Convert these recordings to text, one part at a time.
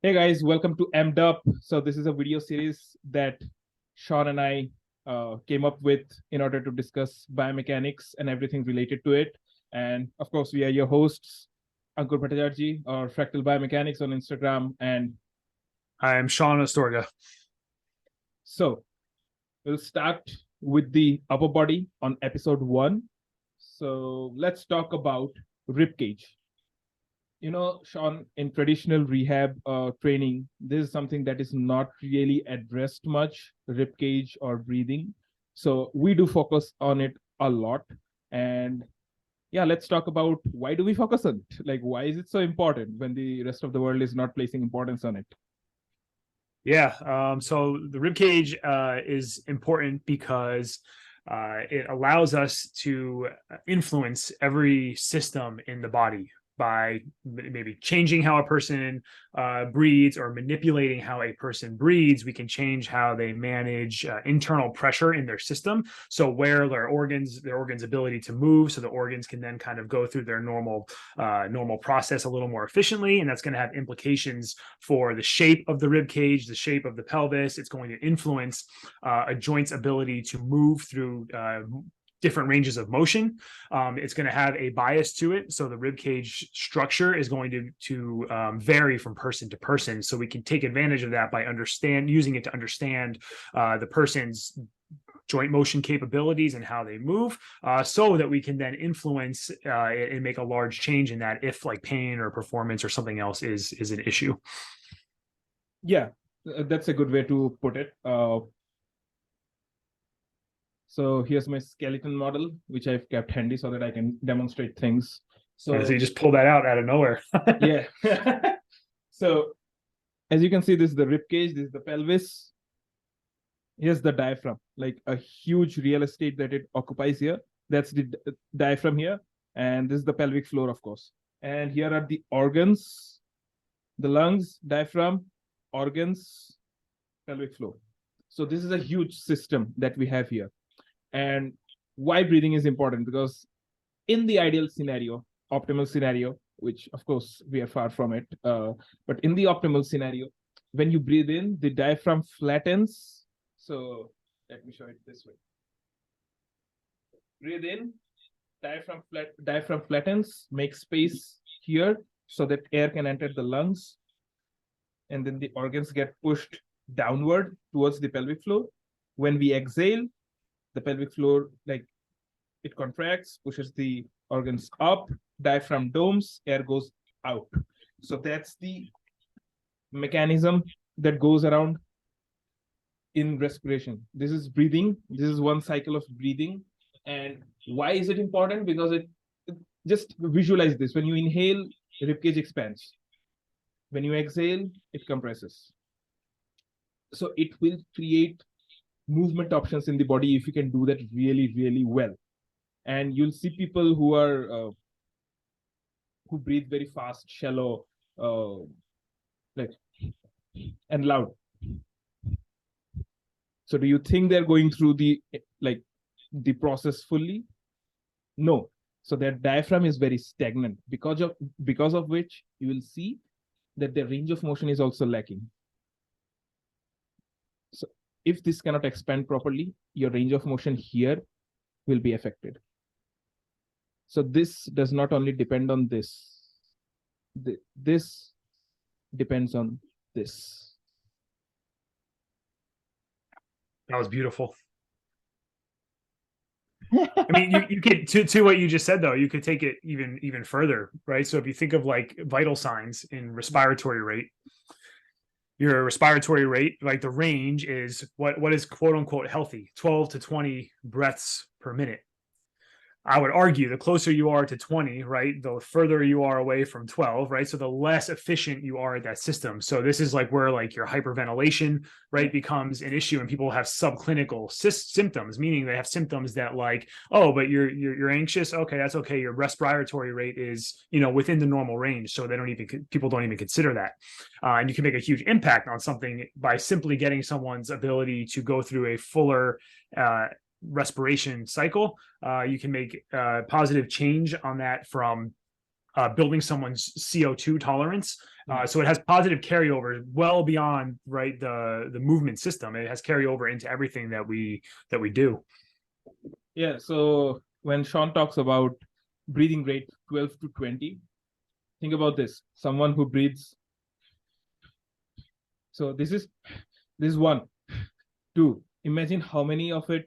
Hey guys, welcome to Amped Up. So this is a video series that Shaun and I came up with in order to discuss biomechanics and everything related to it. And of course, we are your hosts, Ankoor Bhattacharjee or Fractal Biomechanics on Instagram. And I'm Shaun Astorga. So we'll start with the upper body on episode 1. So let's talk about ribcage. You know, Shaun, in traditional rehab training, this is something that is not really addressed much, ribcage or breathing. So we do focus on it a lot. And yeah, let's talk about why do we focus on it? Like, why is it so important when the rest of the world is not placing importance on it? Yeah, so the ribcage is important because it allows us to influence every system in the body by maybe changing how a person breathes or manipulating how a person breathes. We can change how they manage internal pressure in their system. So where their organs ability to move, so the organs can then kind of go through their normal process a little more efficiently. And that's going to have implications for the shape of the rib cage, the shape of the pelvis. It's going to influence a joint's ability to move through different ranges of motion. It's going to have a bias to it. So the rib cage structure is going to vary from person to person. So we can take advantage of that by using it to understand the person's joint motion capabilities and how they move, so that we can then influence and make a large change in that if like pain or performance or something else is an issue. Yeah, that's a good way to put it. So here's my skeleton model, which I've kept handy so that I can demonstrate things. So you just pull that out of nowhere. Yeah. So as you can see, this is the rib cage, this is the pelvis. Here's the diaphragm, like a huge real estate that it occupies here. That's the diaphragm here. And this is the pelvic floor, of course. And here are the organs, the lungs, diaphragm, organs, pelvic floor. So this is a huge system that we have here. And why breathing is important, because in the ideal scenario, optimal scenario, which of course we are far from it, but in the optimal scenario, when you breathe in, the diaphragm flattens. So let me show it this way. Breathe in, diaphragm flattens, make space here so that air can enter the lungs. And then the organs get pushed downward towards the pelvic floor. When we exhale, the pelvic floor, like, it contracts, pushes the organs up, diaphragm domes, air goes out. So that's the mechanism that goes around in respiration. This is breathing. This is one cycle of breathing. And why is it important? Because it just visualize this. When you inhale, the ribcage expands. When you exhale, it compresses. So it will create movement options in the body if you can do that really, really well. And you'll see people who are who breathe very fast, shallow, like, and loud. So do you think they're going through the process fully? No. So their diaphragm is very stagnant, because of which you will see that their range of motion is also lacking. So if this cannot expand properly, your range of motion here will be affected. So this does not only depend on this. This depends on this. That was beautiful. I mean, you could to what you just said, though, you could take it even further, right? So if you think of like vital signs in respiratory rate, your respiratory rate, like the range is what is quote unquote healthy, 12 to 20 breaths per minute. I would argue the closer you are to 20, right, the further you are away from 12, right? So the less efficient you are at that system. So this is like where like your hyperventilation, right, becomes an issue, and people have subclinical symptoms, meaning they have symptoms that like, oh, but you're anxious. Okay, that's okay. Your respiratory rate is, within the normal range. So people don't even consider that. And you can make a huge impact on something by simply getting someone's ability to go through a fuller respiration cycle. You can make positive change on that from building someone's CO2 tolerance So it has positive carryover well beyond, right, the movement system. It has carryover into everything that we do. Yeah. So when Shaun talks about breathing rate 12 to 20, think about this. Someone who breathes. So this is 1, 2. Imagine how many of it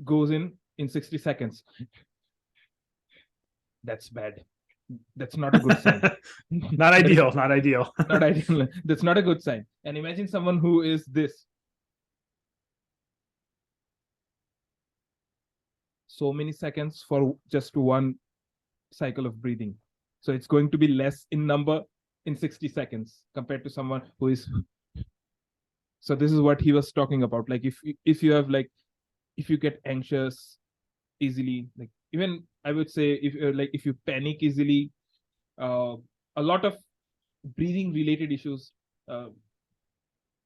goes in 60 seconds. That's bad. That's not a good sign. Not ideal. Not ideal. Not ideal. That's not a good sign. And imagine someone who is this. So many seconds for just one cycle of breathing. So it's going to be less in number in 60 seconds compared to someone who is. So this is what he was talking about. Like if you have like, if you get anxious easily, like even I would say if you panic easily, a lot of breathing related issues,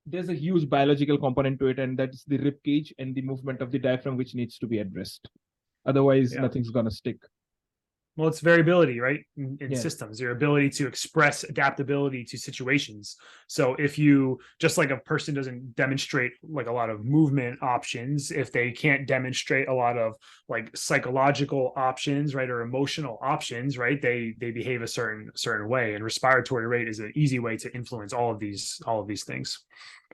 there's a huge biological component to it, and that's the rib cage and the movement of the diaphragm, which needs to be addressed. Otherwise, nothing's gonna stick. Well, it's variability, right? In Yeah. systems, your ability to express adaptability to situations. So if you, just like a person doesn't demonstrate like a lot of movement options, if they can't demonstrate a lot of like psychological options, right, or emotional options, right, they behave a certain way. And respiratory rate is an easy way to influence all of these things.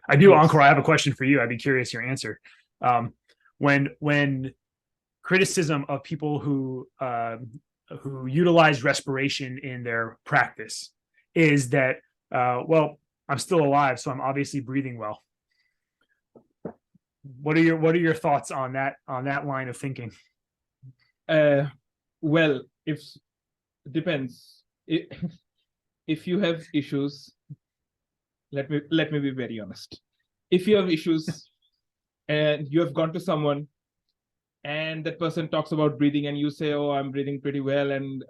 I do, Yes. Ankoor, I have a question for you. I'd be curious your answer. When criticism of people who utilize respiration in their practice is that, well, I'm still alive, so I'm obviously breathing well. What are your thoughts on that line of thinking? Well, if depends. If you have issues, let me be very honest. If you have issues and you have gone to someone and that person talks about breathing and you say, oh, I'm breathing pretty well, and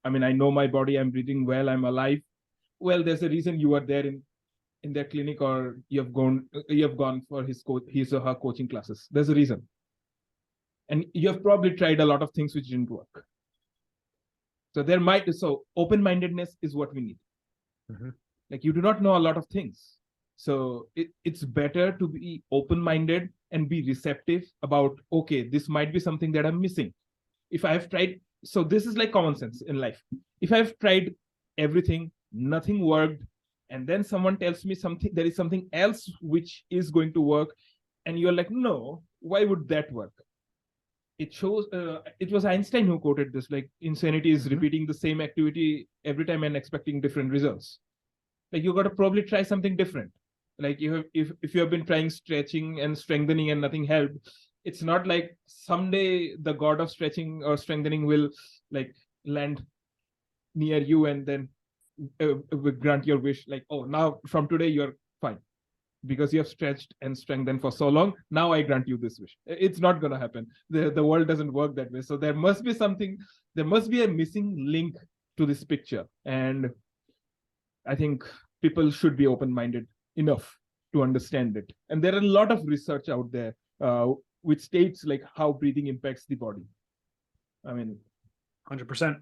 I know my body, I'm breathing well, I'm alive. Well, there's a reason you are there in their clinic, or you have gone for his or her coaching classes. There's a reason. And you have probably tried a lot of things which didn't work. So open-mindedness is what we need. Mm-hmm. Like, you do not know a lot of things. So it's better to be open-minded and be receptive about, okay, this might be something that I'm missing. If I have tried, so this is like common sense in life. If I've tried everything, nothing worked, and then someone tells me there is something else which is going to work, and you're like, no, why would that work? It shows, it was Einstein who quoted this, like, insanity is repeating the same activity every time and expecting different results. Like, you got to probably try something different. Like, if you have been trying stretching and strengthening and nothing helped, it's not like someday the god of stretching or strengthening will like land near you and then will grant your wish. Like, oh, now from today you're fine because you have stretched and strengthened for so long. Now I grant you this wish. It's not going to happen. The world doesn't work that way. So there must be a missing link to this picture. And I think people should be open-minded enough to understand it. And there are a lot of research out there which states like how breathing impacts the body. I mean, 100%.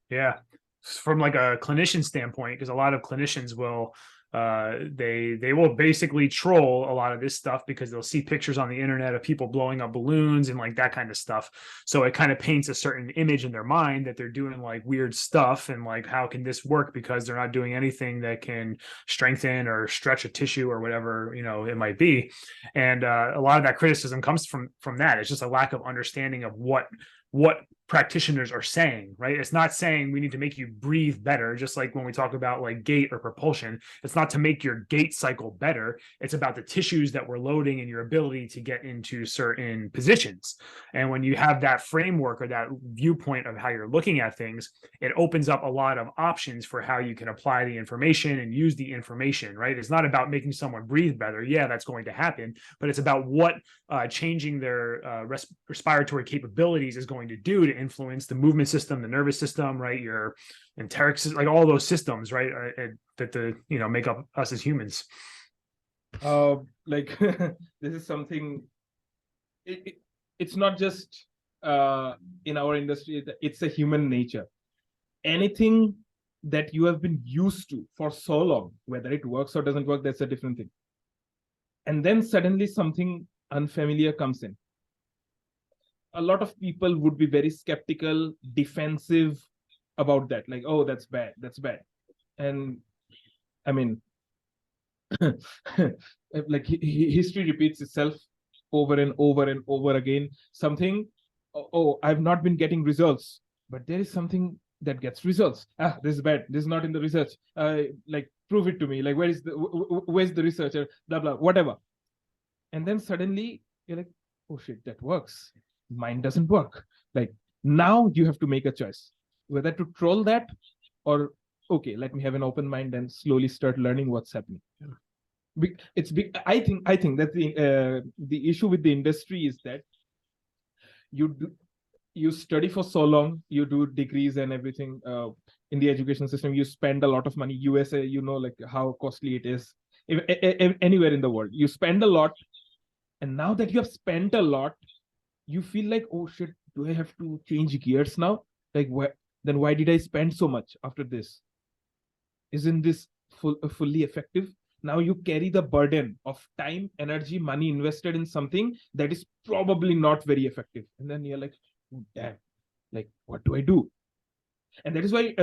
Yeah. From like a clinician standpoint, because a lot of clinicians will they will basically troll a lot of this stuff because they'll see pictures on the internet of people blowing up balloons and like that kind of stuff. So it kind of paints a certain image in their mind that they're doing like weird stuff, and like, how can this work, because they're not doing anything that can strengthen or stretch a tissue or whatever, it might be. And a lot of that criticism comes from that. It's just a lack of understanding of what practitioners are saying, right? It's not saying we need to make you breathe better, just like when we talk about like gait or propulsion. It's not to make your gait cycle better. It's about the tissues that we're loading and your ability to get into certain positions. And when you have that framework or that viewpoint of how you're looking at things, it opens up a lot of options for how you can apply the information and use the information, right? It's not about making someone breathe better. Yeah, that's going to happen, but it's about what changing their respiratory capabilities is going to do to influence the movement system, the nervous system, right? Your enteric system, like all those systems, right? That make up us as humans. Like this is something. It's not just in our industry. It's a human nature. Anything that you have been used to for so long. Whether it works or doesn't work, that's a different thing. And then suddenly something unfamiliar comes in. A lot of people would be very skeptical, defensive about that. Like, oh, that's bad. That's bad. And I mean, like history repeats itself over and over and over again. Something, oh, I've not been getting results, but there is something that gets results. This is bad. This is not in the research. Like, prove it to me. Like, where's the researcher? Blah blah, whatever. And then suddenly you're like, oh shit, that works. Mine doesn't work. Like, now you have to make a choice whether to troll that or, okay, let me have an open mind and slowly start learning what's happening. It's big. I think that the issue with the industry is that you study for so long, you do degrees and everything in the education system, you spend a lot of money. USA, like how costly it is. Anywhere in the world, you spend a lot, and now that you have spent a lot, you feel like, oh shit, do I have to change gears now? Like, then why did I spend so much after this? Isn't this fully effective? Now you carry the burden of time, energy, money invested in something that is probably not very effective. And then you're like, oh, damn, like, what do I do? And that is why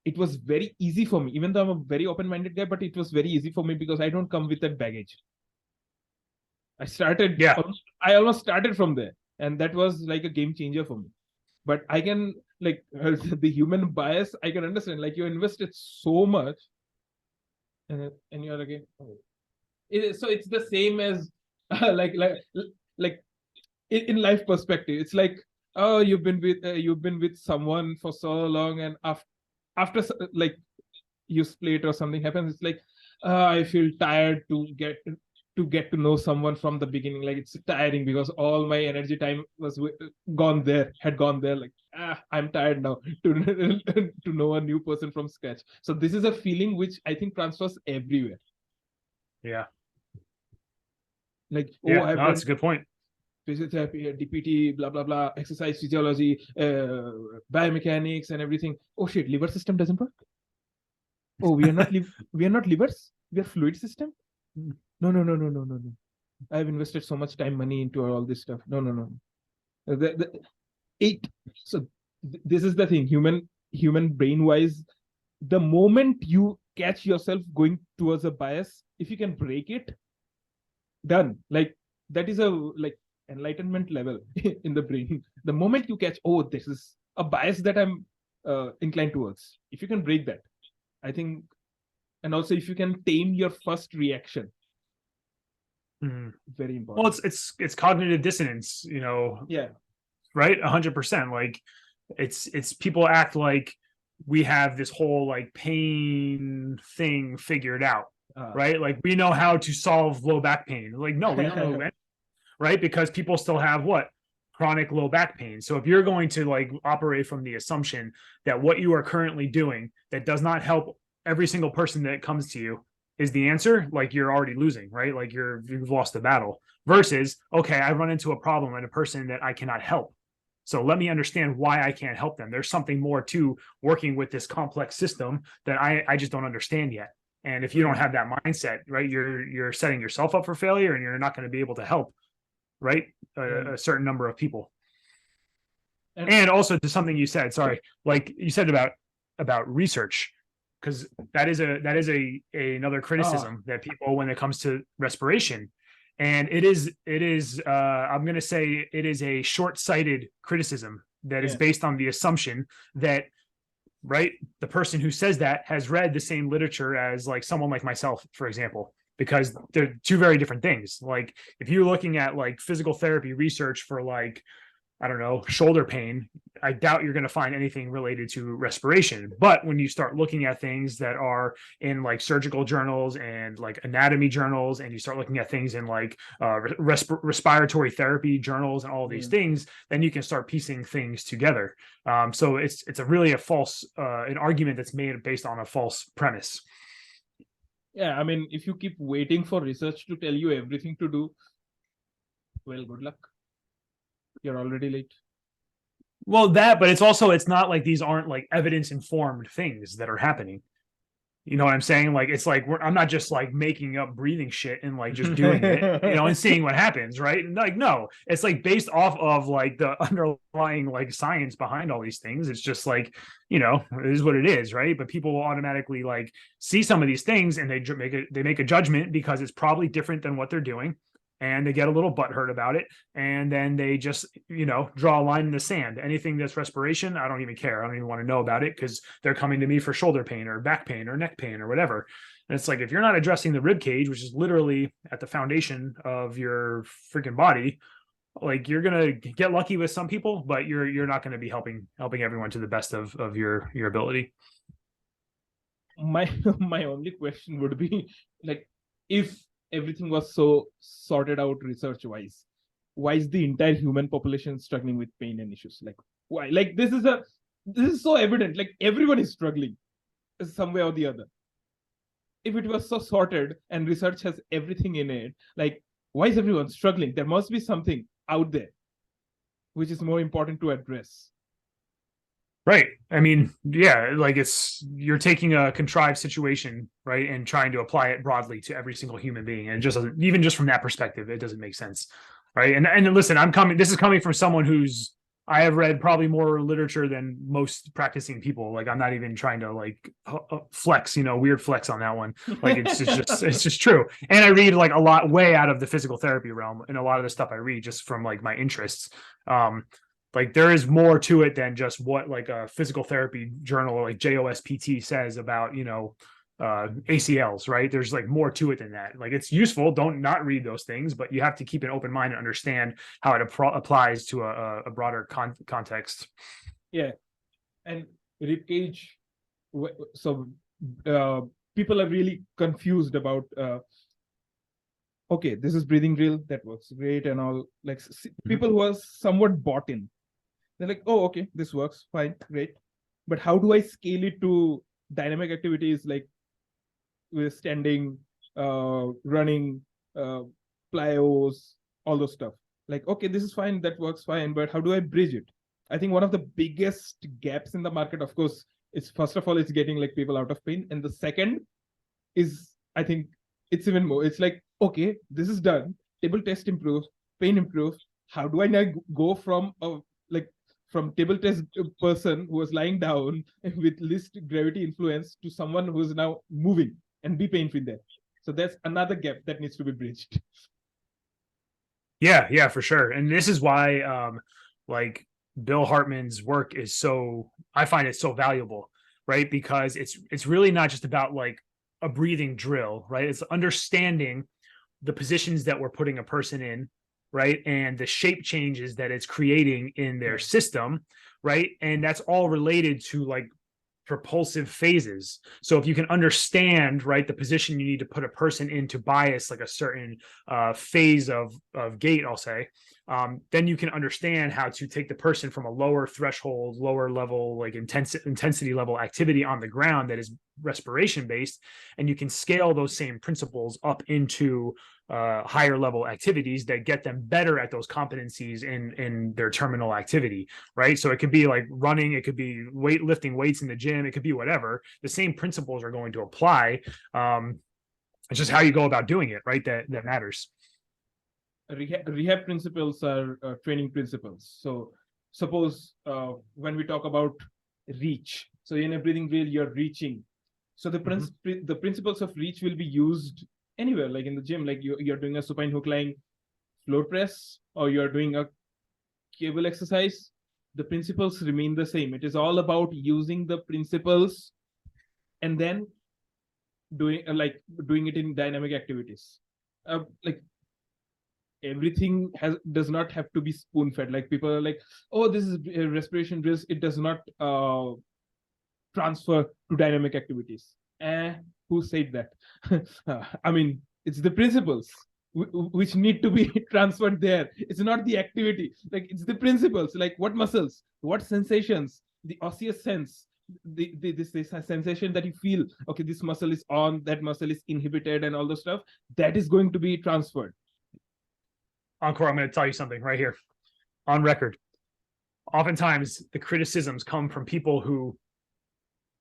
it was very easy for me, even though I'm a very open-minded guy, but it was very easy for me because I don't come with that baggage. I almost started from there. And that was like a game changer for me. But I can, like, the human bias, I can understand. Like, you invested so much, and you're again, oh. So it's the same as like in life perspective. It's like, oh, you've been with someone for so long, and after like you split or something happens, it's like, I feel tired to get to know someone from the beginning. Like, it's tiring because all my energy time had gone there. Like, I'm tired now to know a new person from scratch. So this is a feeling which I think transfers everywhere. Yeah. Like, that's a good point. Physiotherapy, DPT, blah blah blah, exercise physiology, biomechanics, and everything. Oh shit, liver system doesn't work. Oh, we are not livers. We are fluid system. No. I've invested so much time, money into all this stuff. No. So this is the thing. Human brain wise, the moment you catch yourself going towards a bias, if you can break it, done. Like, that is a enlightenment level in the brain. The moment you catch, oh, this is a bias that I'm inclined towards. If you can break that, I think, and also if you can tame your first reaction. Very important. Well, it's cognitive dissonance, Yeah. Right. 100%. Like, it's people act like we have this whole like pain thing figured out, right? Like, we know how to solve low back pain. Like, no, we don't know, right? Because people still have chronic low back pain. So if you're going to like operate from the assumption that what you are currently doing that does not help every single person that comes to you is the answer, like, you're already losing, right? Like, you've lost the battle. Versus, okay, I run into a problem and a person that I cannot help. So let me understand why I can't help them. There's something more to working with this complex system that I just don't understand yet. And if you don't have that mindset, right, you're setting yourself up for failure, and you're not going to be able to help, right, a certain number of people. And also, to something you said, sorry, like you said about research, because that is another criticism that people, when it comes to respiration, and it is I'm going to say it is a short-sighted criticism that is based on the assumption that, right, the person who says that has read the same literature as like someone like myself, for example, because they're two very different things. Like, if you're looking at like physical therapy research for like, I don't know, shoulder pain, I doubt you're going to find anything related to respiration. But when you start looking at things that are in like surgical journals and like anatomy journals, and you start looking at things in like respiratory therapy journals and all of these things, then you can start piecing things together. So it's a false, an argument that's made based on a false premise. Yeah, I mean, if you keep waiting for research to tell you everything to do, well, good luck. You're already late. Well, that, but it's not like these aren't like evidence informed things that are happening. You know what I'm saying? Like, it's like I'm not just like making up breathing shit and like just doing it, and seeing what happens, right? And like, no, it's like based off of like the underlying like science behind all these things. It's just like, it is what it is, right? But people will automatically like see some of these things and they make a judgment because it's probably different than what they're doing, and they get a little butthurt about it, and then they just draw a line in the sand. Anything that's respiration, I don't even care. I don't even want to know about it because they're coming to me for shoulder pain or back pain or neck pain or whatever. And it's like, if you're not addressing the rib cage, which is literally at the foundation of your freaking body, like, you're gonna get lucky with some people, but you're not going to be helping everyone to the best of your ability. My my only question would be, like, if everything was so sorted out research wise, why is the entire human population struggling with pain and issues? Like, why? Like, this is so evident. Like, everyone is struggling some way or the other. If it was so sorted and research has everything in it, like, why is everyone struggling? There must be something out there which is more important to address. Right. I mean, yeah, like, you're taking a contrived situation, right, and trying to apply it broadly to every single human being. And just even just from that perspective, it doesn't make sense. Right. And listen, this is coming from someone I have read probably more literature than most practicing people. Like, I'm not even trying to like flex, weird flex on that one. Like, it's just true. And I read like a lot way out of the physical therapy realm, and a lot of the stuff I read just from like my interests. Like, there is more to it than just what like a physical therapy journal like JOSPT says about, ACLs, right? There's like more to it than that. Like, it's useful. Don't not read those things, but you have to keep an open mind and understand how it applies to a broader context. Yeah. And Ribcage, so people are really confused about, okay, this is breathing drill, that works great and all. Like, people who are somewhat bought in, they're like, oh, okay, this works fine, great, but how do I scale it to dynamic activities like with standing, running, plyos, all those stuff? Like, okay, this is fine, that works fine, but how do I bridge it? I think one of the biggest gaps in the market, of course, is, first of all, it's getting like people out of pain, and the second is, I think it's even more. It's like, okay, this is done, table test improves, pain improves. How do I now go from table test person who was lying down with least gravity influence to someone who is now moving and be pain-free there? So that's another gap that needs to be bridged. Yeah, for sure. And this is why like Bill Hartman's work is I find it so valuable, right? Because it's really not just about like a breathing drill, right? It's understanding the positions that we're putting a person in, right? And the shape changes that it's creating in their system, right? And that's all related to like propulsive phases. So if you can understand, right, the position you need to put a person in to bias like a certain phase of gait, I'll say, then you can understand how to take the person from a lower threshold, lower level, like intensity level activity on the ground that is respiration based, and you can scale those same principles up into higher level activities that get them better at those competencies in their terminal activity, right? So it could be like running, it could be lifting weights in the gym, it could be whatever. The same principles are going to apply. It's just how you go about doing it, right? That matters. Rehab principles are training principles. So suppose when we talk about reach, so in a breathing drill, you're reaching. So the principles of reach will be used anywhere, like in the gym, like you're doing a supine hook lying floor press, or you're doing a cable exercise. The principles remain the same. It is all about using the principles and then doing it in dynamic activities. Like, everything does not have to be spoon fed. Like, people are like, oh, this is respiration drills, it does not transfer to dynamic activities. Who said that? I mean, it's the principles which need to be transferred there. It's not the activity. Like, it's the principles, like what muscles, what sensations, the osseous sense, this sensation that you feel, okay, this muscle is on, that muscle is inhibited, and all the stuff that is going to be transferred. Ankoor, I'm going to tell you something right here on record. oftentimes the criticisms come from people who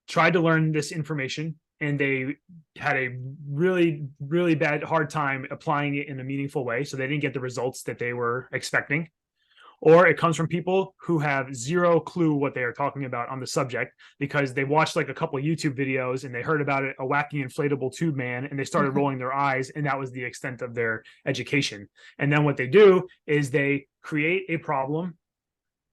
tried to learn this information and they had a really, really hard time applying it in a meaningful way. So they didn't get the results that they were expecting. Or it comes from people who have zero clue what they are talking about on the subject because they watched like a couple of YouTube videos and they heard about it, a wacky inflatable tube man, and they started rolling their eyes, and that was the extent of their education. And then what they do is they create a problem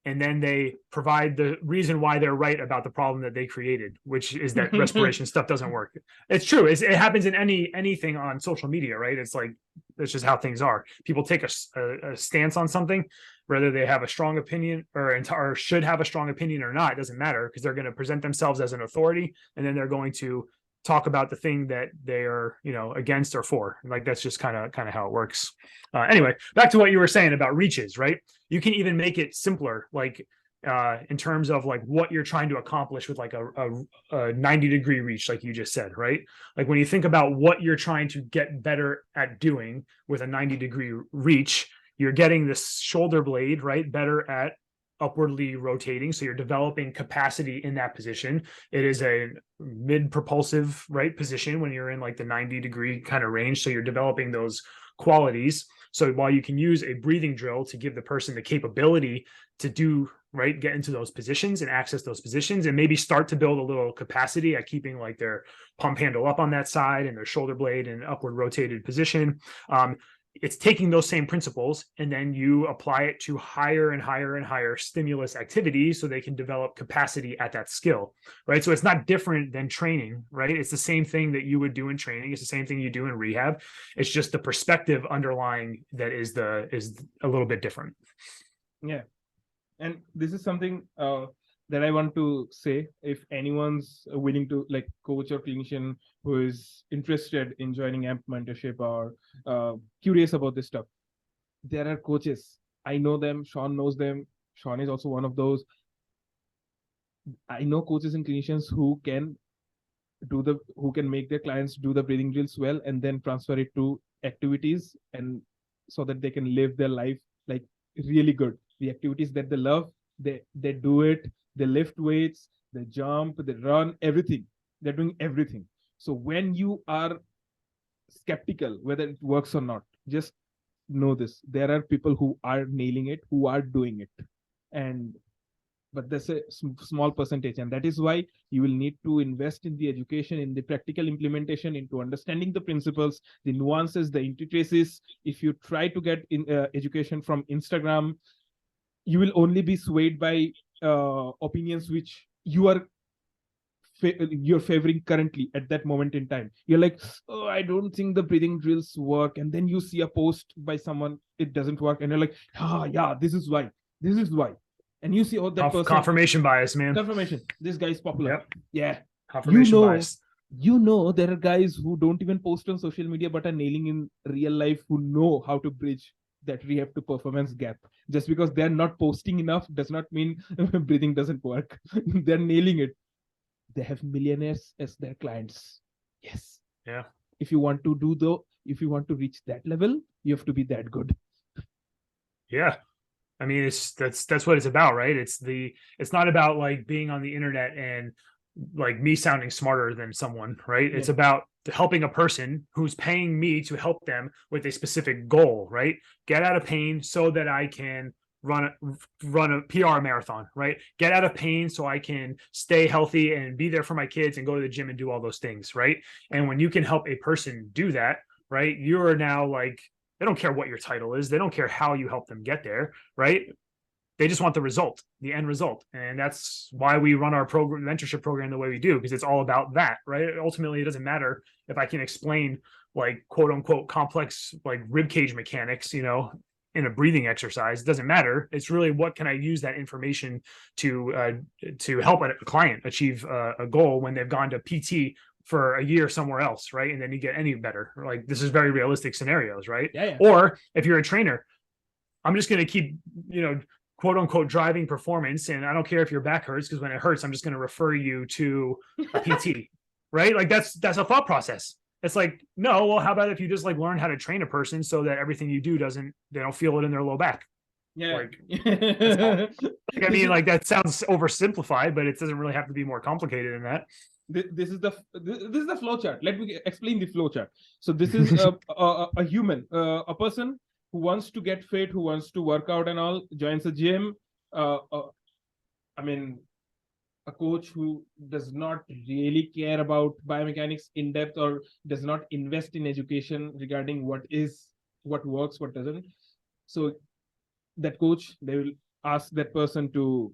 and then they provide the reason why they're right about the problem that they created, which is that respiration stuff doesn't work. It's true. It happens in anything on social media, right? It's like, that's just how things are. People take a stance on something, whether they have a strong opinion or should have a strong opinion or not, it doesn't matter, because they're going to present themselves as an authority, and then they're going to talk about the thing that they are, against or for. Like, that's just kind of how it works. Anyway, back to what you were saying about reaches, right? You can even make it simpler, like in terms of like what you're trying to accomplish with like a 90-degree reach, like you just said, right? Like when you think about what you're trying to get better at doing with a 90-degree reach, you're getting this shoulder blade, right, better at upwardly rotating. So you're developing capacity in that position. It is a mid-propulsive, right, position when you're in like the 90-degree kind of range. So you're developing those qualities. So while you can use a breathing drill to give the person the capability to do, right, get into those positions and access those positions, and maybe start to build a little capacity at keeping like their pump handle up on that side and their shoulder blade in an upward rotated position. It's taking those same principles and then you apply it to higher and higher and higher stimulus activities so they can develop capacity at that skill, right? So it's not different than training, right? It's the same thing that you would do in training. It's the same thing you do in rehab. It's just the perspective underlying that is a little bit different. Yeah. And this is something that I want to say. If anyone's willing to, like, coach or clinician who is interested in joining AMP mentorship or curious about this stuff, there are coaches. I know them. Shaun knows them. Shaun is also one of those. I know coaches and clinicians who can make their clients do the breathing drills well and then transfer it to activities, and so that they can live their life like really good. The activities that they love, they do it. They lift weights, they jump, they run, everything. They're doing everything. So when you are skeptical whether it works or not, just know this. There are people who are nailing it, who are doing it. But there's a small percentage. And that is why you will need to invest in the education, in the practical implementation, into understanding the principles, the nuances, the intricacies. If you try to get education from Instagram, you will only be swayed by opinions which you're favoring currently at that moment in time. You're like, oh, I don't think the breathing drills work, and then you see a post by someone, it doesn't work, and you're like, yeah, this is why, and you see, oh, that person, confirmation bias, man. Confirmation, this guy is popular. Yep. Yeah, confirmation bias. There are guys who don't even post on social media but are nailing in real life, who know how to bridge that rehab to performance gap. Just because they're not posting enough does not mean breathing doesn't work. They're nailing it. They have millionaires as their clients. Yes. Yeah. If you want to reach that level, you have to be that good. Yeah. I mean, that's what it's about, right? It's not about like being on the internet and like me sounding smarter than someone, right? Yeah. It's about helping a person who's paying me to help them with a specific goal, right? Get out of pain so that I can run a PR marathon, right? Get out of pain so I can stay healthy and be there for my kids and go to the gym and do all those things, right? And when you can help a person do that, right, you are now like, they don't care what your title is. They don't care how you help them get there, right? They just want the result, the end result. And that's why we run our program, mentorship program, the way we do, because it's all about that, right? Ultimately, it doesn't matter if I can explain like quote unquote complex like ribcage mechanics, in a breathing exercise. It doesn't matter. It's really what can I use that information to help a client achieve a goal when they've gone to PT for a year somewhere else, right? And then you get any better. Like, this is very realistic scenarios, right? Yeah. Or if you're a trainer, I'm just going to keep, quote unquote driving performance, and I don't care if your back hurts, because when it hurts, I'm just going to refer you to a PT, right? Like that's a thought process. It's like, no, well, how about if you just like learn how to train a person so that everything you do they don't feel it in their low back, Yeah. Like, that's all. Like, I This mean, is- like that sounds oversimplified, but it doesn't really have to be more complicated than that. this is the flow chart. Let me explain the flow chart. So this is a human, a person who wants to get fit, who wants to work out and all, joins a gym. I mean, a coach who does not really care about biomechanics in depth, or does not invest in education regarding what works, what doesn't. So that coach, they will ask that person to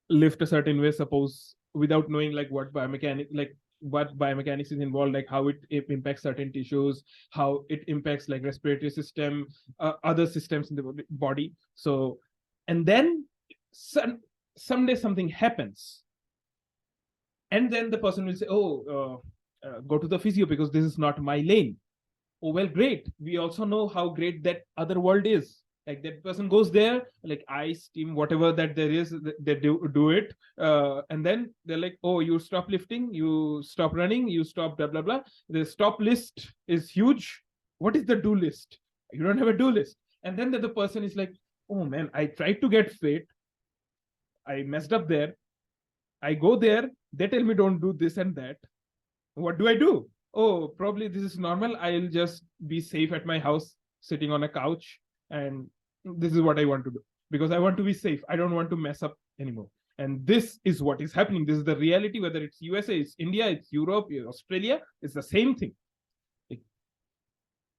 lift a certain way, suppose, without knowing like what biomechanics is involved, like how it impacts certain tissues, how it impacts like respiratory system, other systems in the body. So, and then someday something happens, and then the person will say, oh, go to the physio because this is not my lane. Oh, well, great, we also know how great that other world is. Like that person goes there, like ice, steam, whatever that there is, they do it, and then they're like, oh, you stop lifting, you stop running, you stop blah blah blah. The stop list is huge. What is the do list? You don't have a do list. And then the other person is like, oh man, I tried to get fit, I messed up there, I go there, they tell me don't do this and that. What do I do? Oh, probably this is normal. I'll just be safe at my house, sitting on a couch, and this is what I want to do because I want to be safe. I don't want to mess up anymore. And this is what is happening. This is the reality, whether it's USA, it's India, it's Europe, it's Australia, it's the same thing. Like,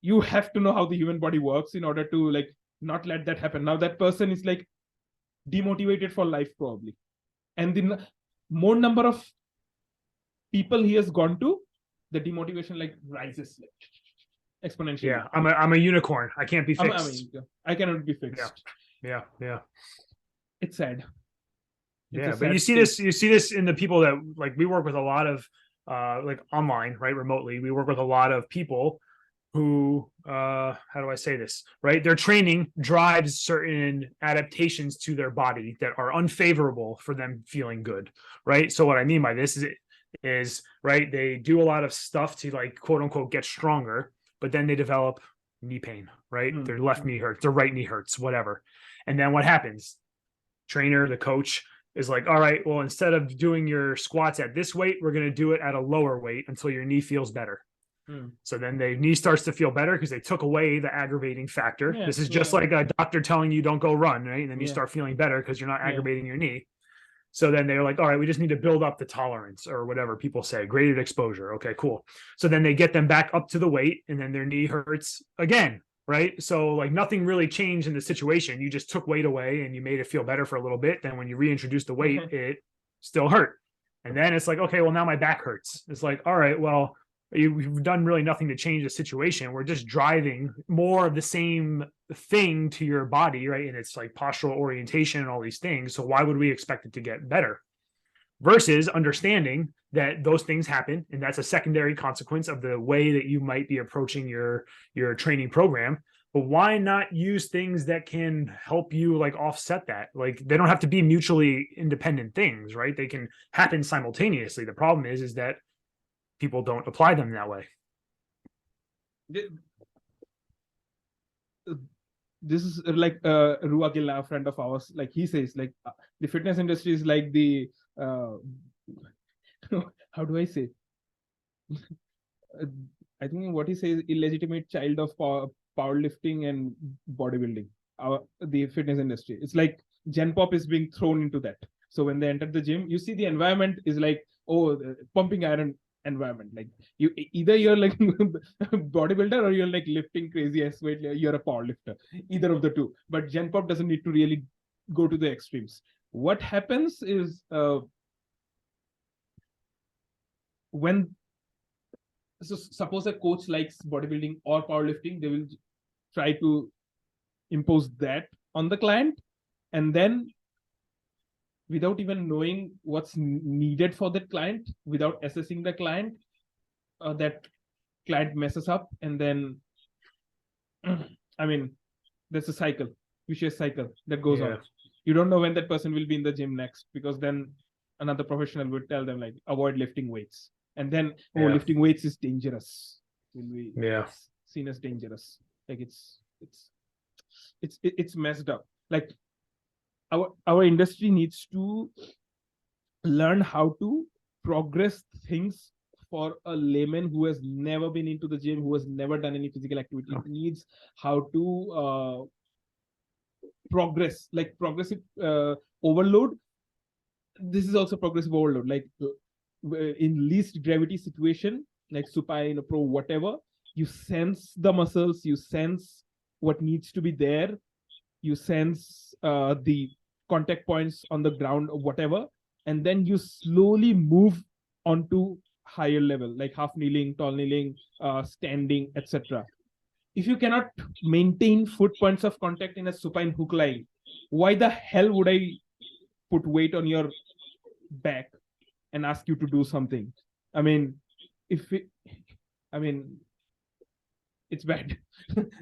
you have to know how the human body works in order to like not let that happen. Now that person is like demotivated for life probably. And the more number of people he has gone to, the demotivation like rises like, exponentially. Yeah, I'm a unicorn. I can't be fixed. I cannot be fixed. Yeah. It's sad. Yeah, but you see this in the people that like we work with a lot of like online, right, remotely. We work with a lot of people who how do I say this, right? Their training drives certain adaptations to their body that are unfavorable for them feeling good, right? So what I mean by this is right, they do a lot of stuff to like quote unquote get stronger, but then they develop knee pain, right? Their left knee hurts, their right knee hurts, whatever. And then what happens? Trainer, the coach is like, all right, well, instead of doing your squats at this weight, we're going to do it at a lower weight until your knee feels better. So then the knee starts to feel better because they took away the aggravating factor. This is just like a doctor telling you don't go run, right? And then you start feeling better because you're not aggravating your knee. So then they're like, all right, we just need to build up the tolerance or whatever people say, graded exposure. Okay, cool. So then they get them back up to the weight and then their knee hurts again, right? So like nothing really changed in the situation. You just took weight away and you made it feel better for a little bit. Then when you reintroduced the weight, it still hurt. And then it's like, okay, well, now my back hurts. It's like, all right, well, you've done really nothing to change the situation. We're just driving more of the same thing to your body, right? And it's like postural orientation and all these things. So why would we expect it to get better? Versus understanding that those things happen, and that's a secondary consequence of the way that you might be approaching your training program. But why not use things that can help you like offset that? Like they don't have to be mutually independent things, right? They can happen simultaneously. The problem is that people don't apply them that way. This is like Ruagilla, a friend of ours, like he says, like the fitness industry is like the how do I say? I think what he says, illegitimate child of powerlifting and bodybuilding. The fitness industry, it's like Gen Pop is being thrown into that. So when they enter the gym, you see the environment is like, oh, pumping iron environment. Like you either you're like bodybuilder or you're like lifting crazy ass weight, you're a power lifter, either of the two. But Gen Pop doesn't need to really go to the extremes. What happens is when so suppose a coach likes bodybuilding or powerlifting, they will try to impose that on the client, and then without even knowing what's needed for that client, without assessing the client, that client messes up, and then I mean, there's a cycle, vicious cycle that goes on. You don't know when that person will be in the gym next, because then another professional would tell them like, avoid lifting weights, and then lifting weights is dangerous, will be seen as dangerous. Like it's it's messed up. Like our industry needs to learn how to progress things for a layman who has never been into the gym, who has never done any physical activity. It needs how to progress, like progressive overload. This is also progressive overload, like in least gravity situation, like supine, pro, whatever. You sense the muscles, you sense what needs to be there, you sense the contact points on the ground or whatever, and then you slowly move onto higher level, like half kneeling, tall kneeling, standing, etc. If you cannot maintain foot points of contact in a supine hook line, why the hell would I put weight on your back and ask you to do something? I mean, it's bad.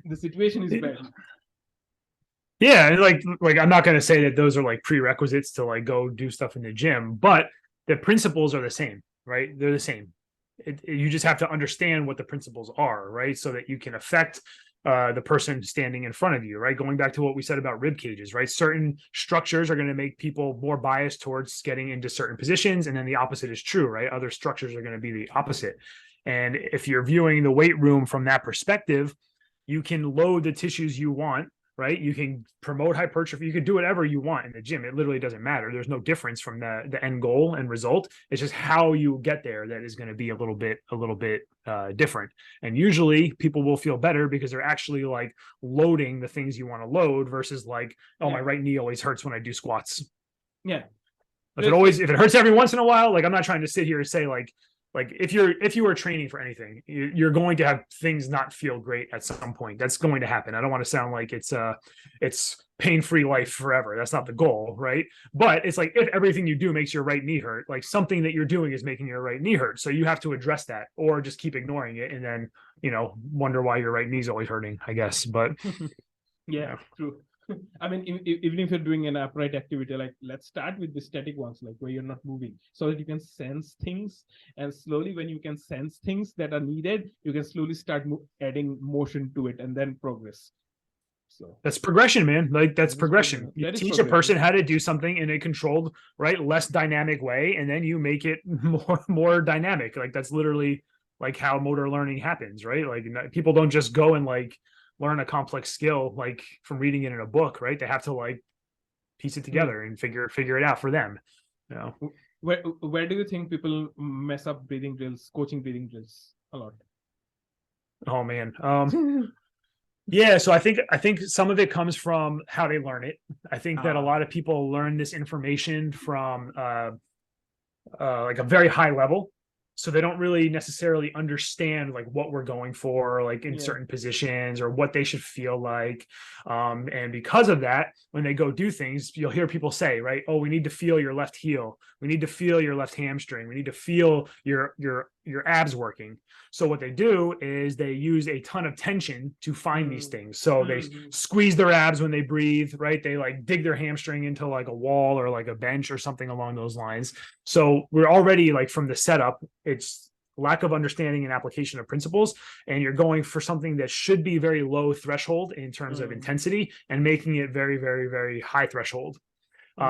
The situation is bad. Yeah, like I'm not going to say that those are like prerequisites to like go do stuff in the gym, but the principles are the same, right? They're the same. You just have to understand what the principles are, right? So that you can affect the person standing in front of you, right? Going back to what we said about rib cages, right? Certain structures are going to make people more biased towards getting into certain positions, and then the opposite is true, right? Other structures are going to be the opposite. And if you're viewing the weight room from that perspective, you can load the tissues you want, right? You can promote hypertrophy. You can do whatever you want in the gym. It literally doesn't matter. There's no difference from the end goal and result. It's just how you get there that is going to be a little bit different. And usually people will feel better because they're actually like loading the things you want to load versus like, oh, my right knee always hurts when I do squats. Yeah. If it hurts every once in a while, like I'm not trying to sit here and say like if you are training for anything, you're going to have things not feel great at some point. That's going to happen. I don't want to sound like it's pain-free life forever. That's not the goal, right? But it's like if everything you do makes your right knee hurt, like something that you're doing is making your right knee hurt. So you have to address that, or just keep ignoring it and then wonder why your right knee's always hurting, I guess. But yeah, true. I mean, even if you're doing an upright activity, like let's start with the static ones, like where you're not moving, so that you can sense things. And slowly, when you can sense things that are needed, you can slowly start adding motion to it and then progress. So that's progression, man. Like that's progression. You teach a person how to do something in a controlled, right, less dynamic way, and then you make it more dynamic. Like that's literally like how motor learning happens, right? Like people don't just go and like learn a complex skill like from reading it in a book, right? They have to like piece it together and figure it out for them. Where do you think people mess up breathing drills, coaching breathing drills a lot? Oh man. Yeah, so I think some of it comes from how they learn it. I think that a lot of people learn this information from like a very high level. So they don't really necessarily understand like what we're going for, like in certain positions or what they should feel like. And because of that, when they go do things, you'll hear people say, right, oh, we need to feel your left heel. We need to feel your left hamstring. We need to feel your abs working. So what they do is they use a ton of tension to find these things. So they squeeze their abs when they breathe, right? They like dig their hamstring into like a wall or like a bench or something along those lines. So we're already like from the setup, it's lack of understanding and application of principles. And you're going for something that should be very low threshold in terms of intensity and making it very, very, very high threshold.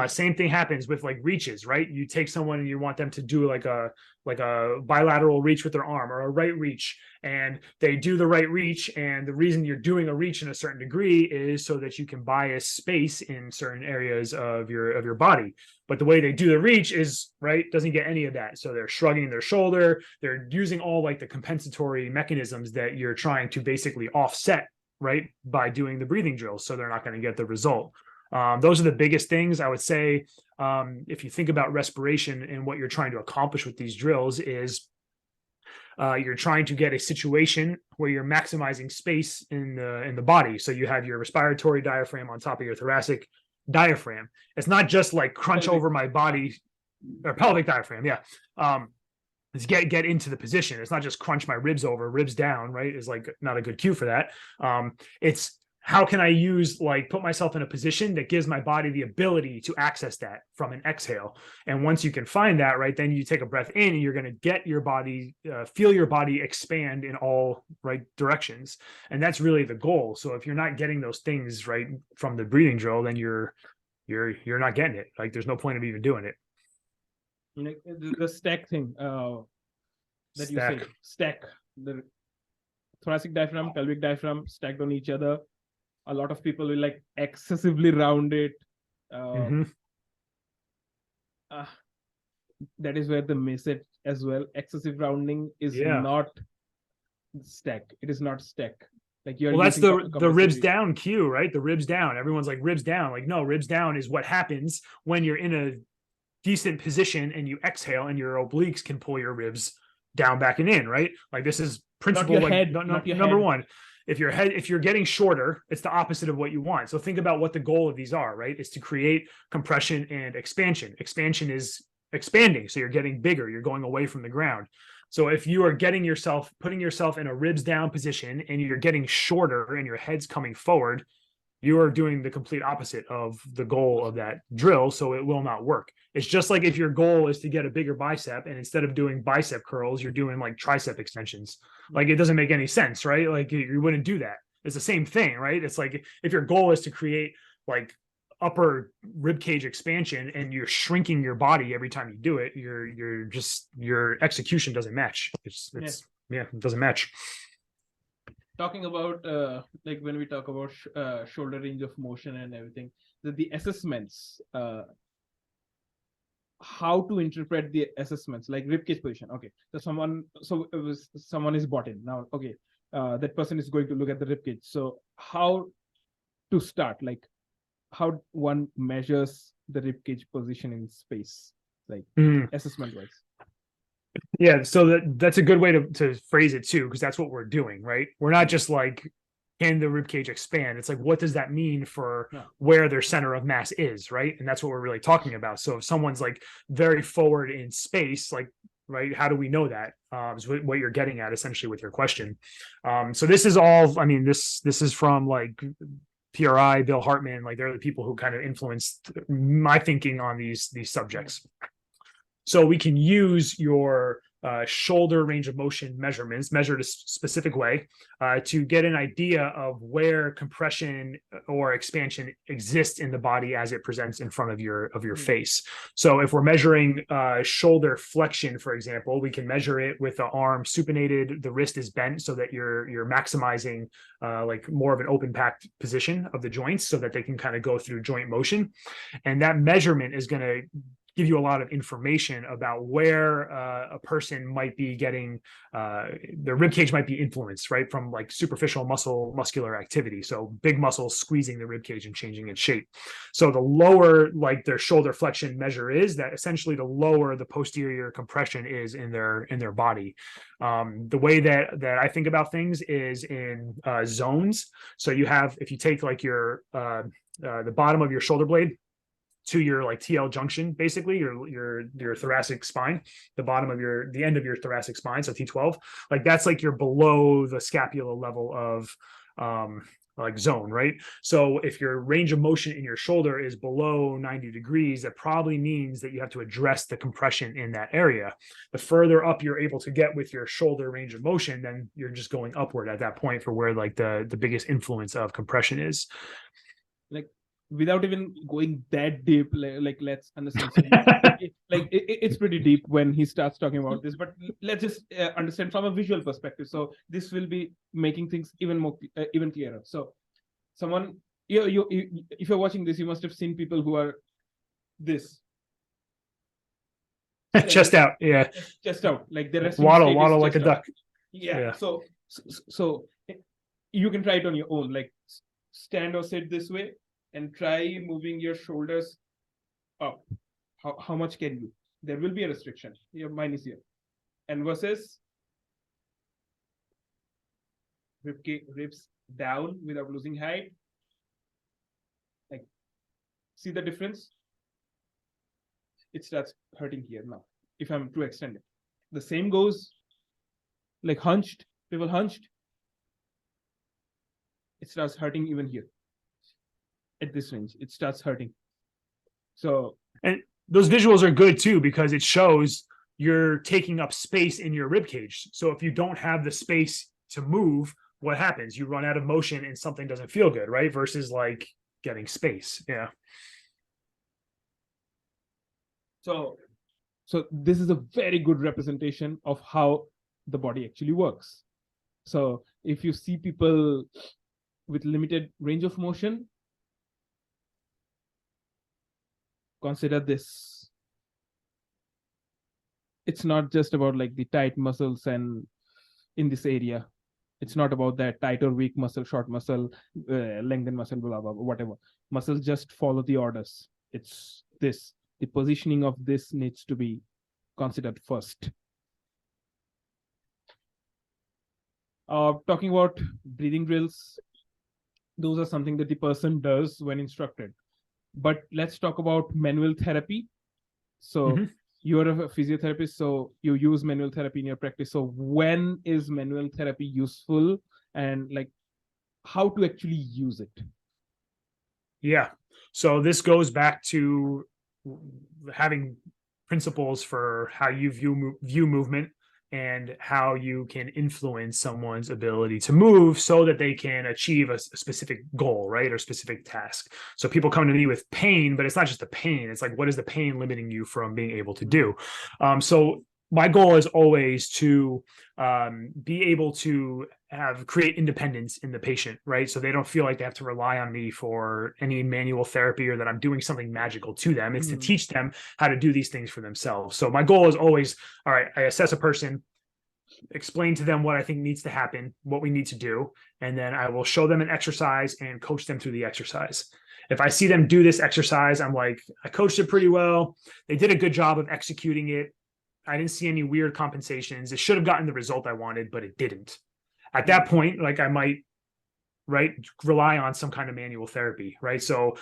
Same thing happens with like reaches, right? You take someone and you want them to do like a bilateral reach with their arm or a right reach, and they do the right reach. And the reason you're doing a reach in a certain degree is so that you can bias space in certain areas of your body. But the way they do the reach is right, doesn't get any of that. So they're shrugging their shoulder. They're using all like the compensatory mechanisms that you're trying to basically offset, right, by doing the breathing drills. So they're not going to get the result. Those are the biggest things I would say. If you think about respiration and what you're trying to accomplish with these drills is you're trying to get a situation where you're maximizing space in the body. So you have your respiratory diaphragm on top of your thoracic diaphragm. It's not just like crunch over my body or pelvic diaphragm. Yeah. Is get into the position. It's not just crunch my ribs over, ribs down, right? Is like not a good cue for that. It's how can I use, like, put myself in a position that gives my body the ability to access that from an exhale? And once you can find that, right, then you take a breath in and you're going to get your body, feel your body expand in all right directions. And that's really the goal. So if you're not getting those things right from the breathing drill, then you're not getting it. Like, there's no point of even doing it. Like the stack thing that you say, stack, the thoracic diaphragm, pelvic diaphragm stacked on each other. A lot of people will like excessively round it. That is where they miss it as well. Excessive rounding is not stack. It is not stack. Like, you're that's the ribs down cue, right? The ribs down. Everyone's like, ribs down. Like, no, ribs down is what happens when you're in a decent position and you exhale and your obliques can pull your ribs down, back, and in, right? Like, this is principle. Like, head, number one. If you're getting shorter, it's the opposite of what you want. So think about what the goal of these are, right? Is to create compression and expansion. Expansion is expanding. So you're getting bigger, you're going away from the ground. So if you are putting yourself in a ribs down position and you're getting shorter and your head's coming forward, you are doing the complete opposite of the goal of that drill. So it will not work. It's just like if your goal is to get a bigger bicep and instead of doing bicep curls, you're doing like tricep extensions. Like, it doesn't make any sense, right? Like, you wouldn't do that. It's the same thing, right? It's like if your goal is to create like upper rib cage expansion and you're shrinking your body every time you do it, your execution doesn't match. It doesn't match. Talking about like when we talk about shoulder range of motion and everything, the assessments, how to interpret the assessments, like ribcage position. Okay, so someone is brought in now. Okay, that person is going to look at the ribcage. So how to start? Like, how one measures the ribcage position in space, like assessment wise. Yeah, so that's a good way to phrase it too, because that's what we're doing, right? We're not just like, can the rib cage expand? It's like, what does that mean for where their center of mass is, right? And that's what we're really talking about. So if someone's like very forward in space, like, right, how do we know that? Is what you're getting at essentially with your question. So this is all, I mean, this is from like PRI, Bill Hartman, like they're the people who kind of influenced my thinking on these subjects. So we can use your shoulder range of motion measurements, measured a specific way, to get an idea of where compression or expansion exists in the body as it presents in front of your face. So if we're measuring shoulder flexion, for example, we can measure it with the arm supinated, the wrist is bent so that you're maximizing like more of an open packed position of the joints so that they can kind of go through joint motion. And that measurement is going to give you a lot of information about where a person might be getting, their rib cage might be influenced, right, from like superficial muscular activity. So big muscles squeezing the rib cage and changing its shape. So the lower like their shoulder flexion measure is, that essentially the lower the posterior compression is in their body. The way that I think about things is in zones. So you have, if you take like your the bottom of your shoulder blade to your like TL junction, basically your thoracic spine, the bottom of the end of your thoracic spine, so T12, like that's like you're below the scapula level of like zone, right? So if your range of motion in your shoulder is below 90 degrees, that probably means that you have to address the compression in that area. The further up you're able to get with your shoulder range of motion, then you're just going upward at that point for where like the biggest influence of compression is. Like, without even going that deep, like let's understand. It's pretty deep when he starts talking about this, but let's just understand from a visual perspective. So this will be making things even clearer. So someone, you if you're watching this, you must have seen people who are this chest out, chest out, like the rest waddle like a duck. Yeah. So you can try it on your own, like stand or sit this way and try moving your shoulders up. How much can you? There will be a restriction. Your mind is here. And versus ribs down without losing height. Like, see the difference? It starts hurting here now, if I'm too extended. The same goes like hunched, people hunched. it starts hurting even here. At this range, it starts hurting. So, and those visuals are good too, because it shows you're taking up space in your rib cage. So if you don't have the space to move, what happens? You run out of motion and something doesn't feel good, right? Versus like getting space. Yeah. So this is a very good representation of how the body actually works. So if you see people with limited range of motion, consider this. It's not just about like the tight muscles and in this area. It's not about that tight or weak muscle, short muscle, lengthened muscle, blah, blah, blah, whatever. Muscles just follow the orders. It's this. The positioning of this needs to be considered first. Talking about breathing drills, those are something that the person does when instructed. But let's talk about manual therapy. So you're a physiotherapist, so you use manual therapy in your practice. So when is manual therapy useful, and like how to actually use it? Yeah. So this goes back to having principles for how you view movement and how you can influence someone's ability to move so that they can achieve a specific goal, right? Or specific task. So people come to me with pain, but it's not just the pain. It's like, what is the pain limiting you from being able to do? So my goal is always to be able to create independence in the patient, right? So they don't feel like they have to rely on me for any manual therapy or that I'm doing something magical to them. It's to teach them how to do these things for themselves. So my goal is always, all right, I assess a person, explain to them what I think needs to happen, what we need to do, and then I will show them an exercise and coach them through the exercise. If I see them do this exercise, I'm like, I coached it pretty well. They did a good job of executing it. I didn't see any weird compensations. It should have gotten the result I wanted, but it didn't. At that point, like I might, right, rely on some kind of manual therapy, right? So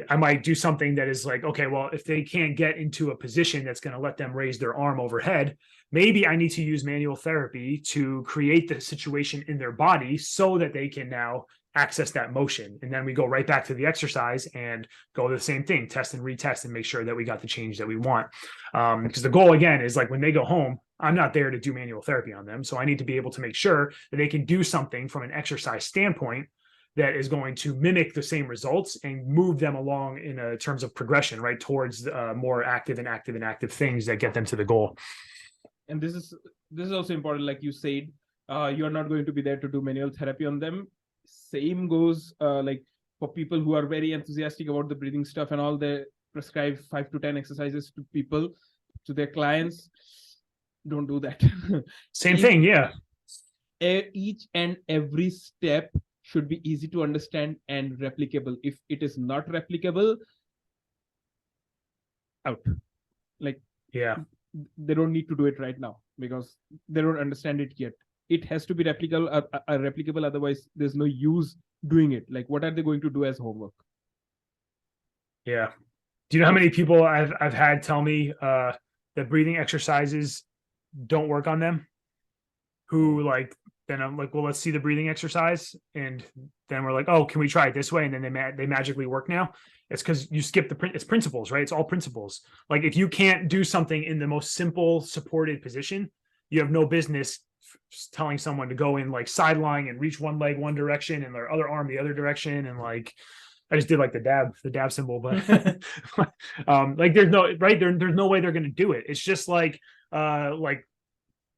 I might do something that is like, okay, well, if they can't get into a position that's going to let them raise their arm overhead, maybe I need to use manual therapy to create the situation in their body so that they can now access that motion. And then we go right back to the exercise and go the same thing, test and retest and make sure that we got the change that we want. Because the goal again is like when they go home, I'm not there to do manual therapy on them. So I need to be able to make sure that they can do something from an exercise standpoint that is going to mimic the same results and move them along in terms of progression, right, towards more active things that get them to the goal. And this is also important, like you said, you're not going to be there to do manual therapy on them. Same goes like for people who are very enthusiastic about the breathing stuff and all, they prescribe 5 to 10 exercises to people, to their clients. Don't do that. Same thing, yeah. Each and every step should be easy to understand and replicable. If it is not replicable, out. Like, yeah, they don't need to do it right now because they don't understand it yet. It has to be replicable, otherwise there's no use doing it. Like, what are they going to do as homework? Yeah. Do you know how many people I've had tell me that breathing exercises don't work on them? Who like, then I'm like, well, let's see the breathing exercise, and then we're like, oh, can we try it this way? And then they magically work now. It's because you skip it's principles, right? It's all principles. Like if you can't do something in the most simple supported position, you have no business telling someone to go in like sideline and reach one leg one direction and their other arm the other direction. And like, I just did like the dab symbol, but like there's no, right, there's no way they're going to do it. It's just like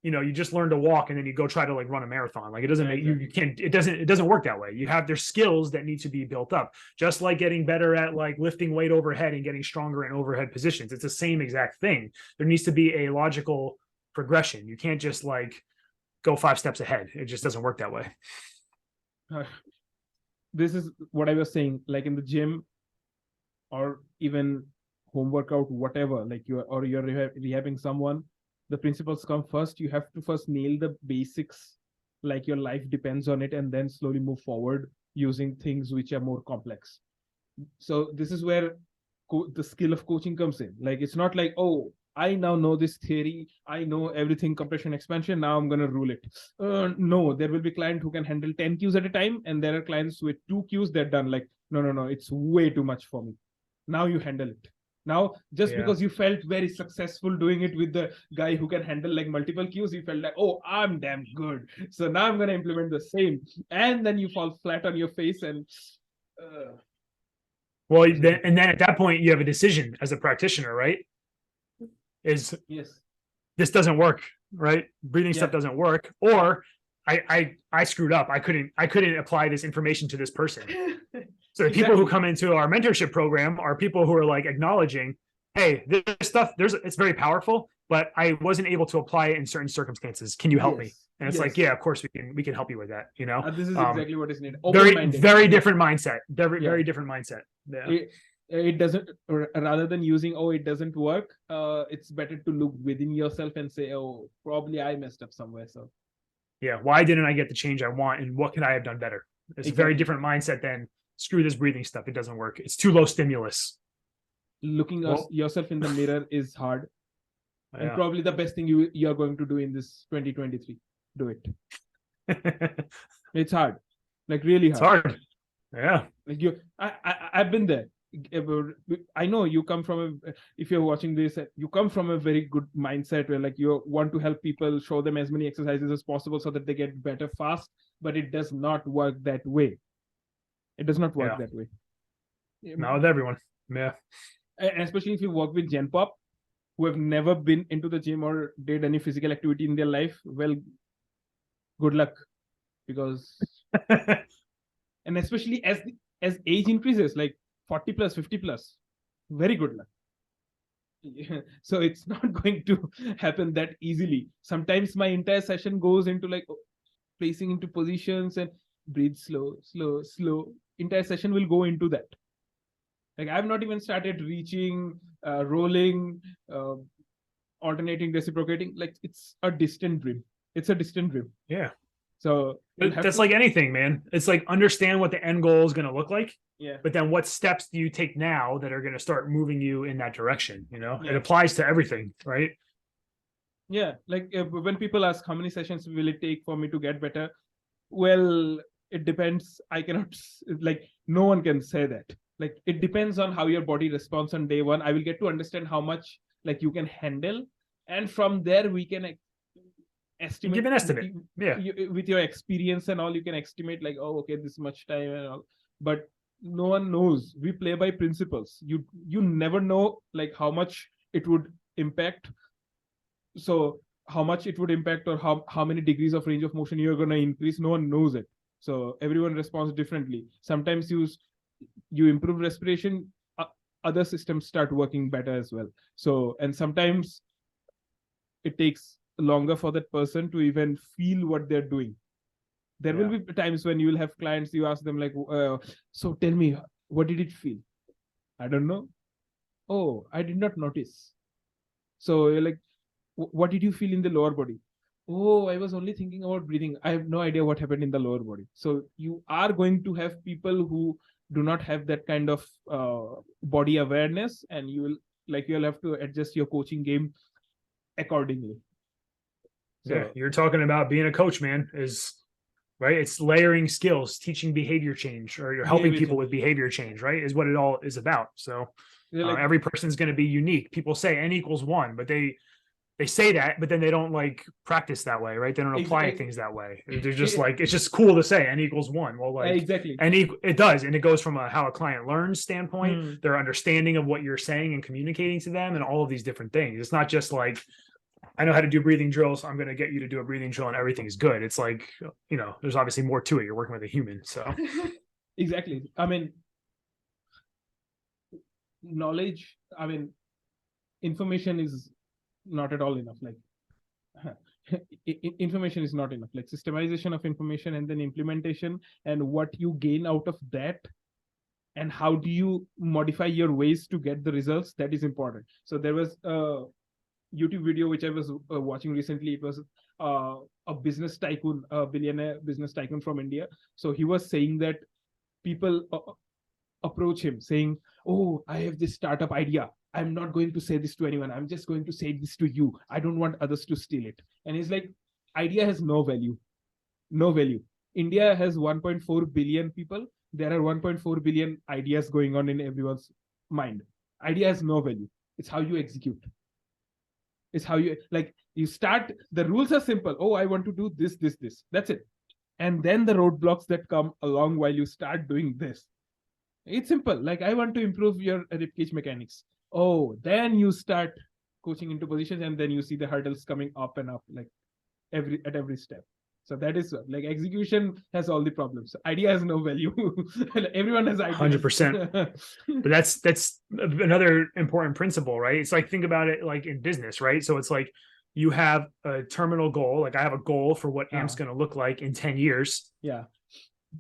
you know, you just learn to walk and then you go try to like run a marathon. Like it doesn't make you can't, it doesn't work that way. There's skills that need to be built up, just like getting better at like lifting weight overhead and getting stronger in overhead positions. It's the same exact thing. There needs to be a logical progression. You can't just like go 5 steps ahead. It just doesn't work that way. This is what I was saying, like in the gym or even home workout, whatever, like you're rehabbing someone, the principles come first. You have to first nail the basics, like your life depends on it, and then slowly move forward using things which are more complex. So this is where the skill of coaching comes in. Like, it's not like, oh, I now know this theory. I know everything compression expansion. Now I'm going to rule it. No, there will be client who can handle 10 cues at a time. And there are clients with 2 cues they're done. Like, no, it's way too much for me. Now you handle it. Now, just because you felt very successful doing it with the guy who can handle like multiple cues, you felt like, oh, I'm damn good. So now I'm going to implement the same. And then you fall flat on your face and... Well, then at that point, you have a decision as a practitioner, right? Is yes, this doesn't work, right? Breathing stuff doesn't work, or I screwed up. I couldn't apply this information to this person. So the people who come into our mentorship program are people who are like acknowledging, hey, this stuff, it's very powerful, but I wasn't able to apply it in certain circumstances. Can you help me? And it's like, yeah, of course we can help you with that. You know, this is exactly what is needed. Very different mindset. Very different mindset. Yeah. It doesn't, rather than using, oh, it doesn't work, it's better to look within yourself and say, oh, probably I messed up somewhere. So yeah, why didn't I get the change I want, and what could I have done better? It's a very different mindset than screw this breathing stuff. It doesn't work. It's too low stimulus. Looking yourself in the mirror is hard. And probably the best thing you are going to do in this 2023. Do it. It's hard. Like really hard. It's hard. Yeah. Like I've been there. I know you come from if you're watching this, you come from a very good mindset where like you want to help people, show them as many exercises as possible so that they get better fast, but it does not work that way. It does not work that way. Not with everyone. Yeah. And especially if you work with Gen Pop, who have never been into the gym or did any physical activity in their life, well, good luck. Because and especially as age increases, like 40 plus, 50 plus, very good luck. So it's not going to happen that easily. Sometimes my entire session goes into like placing into positions and breathe slow. Entire session will go into that. Like I've not even started reaching, rolling, alternating, reciprocating. Like it's a distant dream. Yeah. So that's like anything, man. It's like understand what the end goal is going to look like. Yeah. But then what steps do you take now that are going to start moving you in that direction? You know, it applies to everything, right? Yeah. Like when people ask how many sessions will it take for me to get better? Well, it depends. I cannot, like, no one can say that. Like, it depends on how your body responds on day one. I will get to understand how much like you can handle. And from there, we can estimate. Give an estimate. With your experience and all, you can estimate like, oh, okay, this much time and all. But no one knows. We play by principles. You never know like how much it would impact. So how much it would impact or how many degrees of range of motion you're going to increase. No one knows it. So everyone responds differently. Sometimes you improve respiration, other systems start working better as well. So, and sometimes it takes longer for that person to even feel what they're doing. There will be times when you will have clients, you ask them like, so tell me, what did it feel? I don't know. Oh, I did not notice. So you're like, what did you feel in the lower body? Oh, I was only thinking about breathing. I have no idea what happened in the lower body. So you are going to have people who do not have that kind of body awareness, and you'll have to adjust your coaching game accordingly. So, yeah, you're talking about being a coach, man, right? It's layering skills, teaching behavior change, or you're helping people with behavior change, right? Is what it all is about. So every person's going to be unique. People say N equals 1, but they say that, but then they don't like practice that way, right? They don't apply things that way. They're just like, it's just cool to say N equals 1. Well, like exactly. It does. And it goes from how a client learns standpoint, their understanding of what you're saying and communicating to them, and all of these different things. It's not just like, I know how to do breathing drills, I'm going to get you to do a breathing drill and everything is good. It's like, there's obviously more to it. You're working with a human. So exactly. I mean, knowledge, information is not at all enough. Like information is not enough. Like systemization of information and then implementation and what you gain out of that and how do you modify your ways to get the results, that is important. So there was a YouTube video which I was watching recently. It was a business tycoon, a billionaire business tycoon from India. So he was saying that people approach him saying, oh, I have this startup idea. I'm not going to say this to anyone. I'm just going to say this to you. I don't want others to steal it. And he's like, idea has no value. No value. India has 1.4 billion people. There are 1.4 billion ideas going on in everyone's mind. Idea has no value. It's how you execute. It's how you, like, you start, the rules are simple. Oh, I want to do this, this, this. That's it. And then the roadblocks that come along while you start doing this. It's simple. Like, I want to improve your ribcage mechanics. Oh, then you start coaching into positions, and then you see the hurdles coming up and up, like at every step. So that is like, execution has all the problems. Idea has no value. Everyone has ideas. 100%. But that's another important principle, right? It's like, think about it like in business, right? So it's like you have a terminal goal. Like, I have a goal for what AMP's going to look like in 10 years. Yeah.